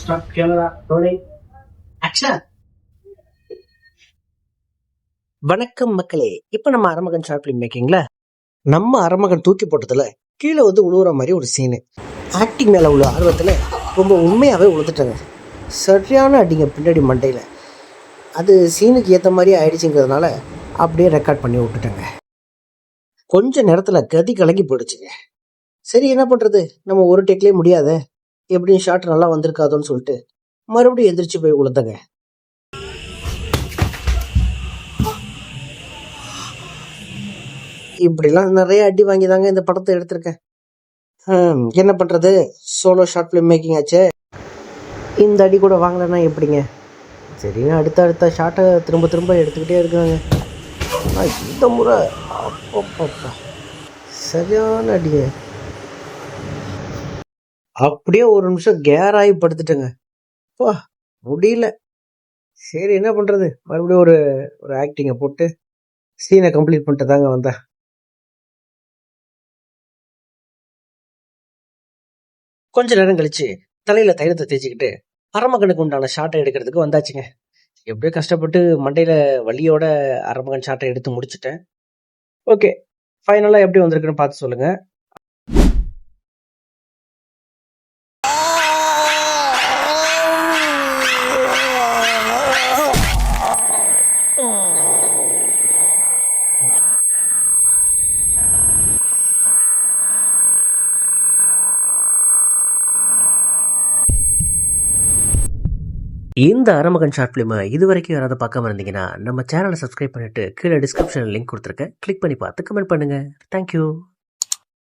Start camera rolling action. வணக்கம் மக்களே. இப்போ நம்ம அரமகன் ஷார்ட் ஃபிலிம் மேக்கிங்ல நம்ம அரமகன் தூக்கி போட்டதுல கீழே வந்து உழுவுற மாதிரி ஒரு சீனு. ஆக்டிங் மேலே உள்ள ஆர்வத்தில் ரொம்ப உண்மையாகவே உழுதுட்டாங்க. சரியான அடிங்க பின்னாடி மண்டையில். அது சீனுக்கு ஏற்ற மாதிரி ஆயிடுச்சுங்கிறதுனால அப்படியே ரெக்கார்ட் பண்ணி விட்டுட்டாங்க. கொஞ்ச நேரத்தில் கதி கலங்கி போயிடுச்சுங்க. சரி என்ன பண்ணுறது, நம்ம ஒரு டேக்லேயே முடியாத, எப்படியும் ஷார்ட் நல்லா வந்திருக்காதோன்னு சொல்லிட்டு மறுபடியும் எந்திரிச்சு போய் உழுந்தங்க. இப்படிலாம் நிறைய அடி வாங்கி தாங்க இந்த படத்தை எடுத்திருக்கேன். என்ன பண்ணுறது, சோலோ ஷார்ட் ஃபிலிம் மேக்கிங் ஆச்சு. இந்த அடி கூட வாங்கலைன்னா எப்படிங்க. சரின்னு அடுத்த ஷார்ட்டை திரும்ப திரும்ப எடுத்துக்கிட்டே இருக்காங்க. இந்த முறை அப்பப்பா சரியான அடிங்க. அப்படியே ஒரு நிமிஷம் கேராகி படுத்துட்டேங்க. அப்பா முடியல. சரி என்ன பண்ணுறது, மறுபடியும் ஒரு ஆக்டிங்கை போட்டு சீனை கம்ப்ளீட் பண்ணிட்டு தாங்க வந்தேன். கொஞ்ச நேரம் கழிச்சு தலையில தைலத்தை தேய்ச்சிக்கிட்டு அரமகனுக்கு உண்டான ஷாட்டை எடுக்கிறதுக்கு வந்தாச்சுங்க. எப்படியோ கஷ்டப்பட்டு மண்டையில வலியோட அரமகன் ஷாட்டை எடுத்து முடிச்சுட்டேன். ஓகே, ஃபைனலா எப்படி வந்திருக்குன்னு பார்த்து சொல்லுங்க. இந்த அரமகன் ஷார்ட் ஃபிலிமை இது வரைக்கும் யாராவது பார்க்காம இருந்தீங்கன்னா நம்ம சேனலை சப்ஸ்கிரைப் பண்ணிட்டு கீழே டிஸ்கிரிப்ஷனில் லிங்க் கொடுத்துருக்கேன். கிளிக் பண்ணி பார்த்து கமெண்ட் பண்ணுங்க. தேங்க்யூ.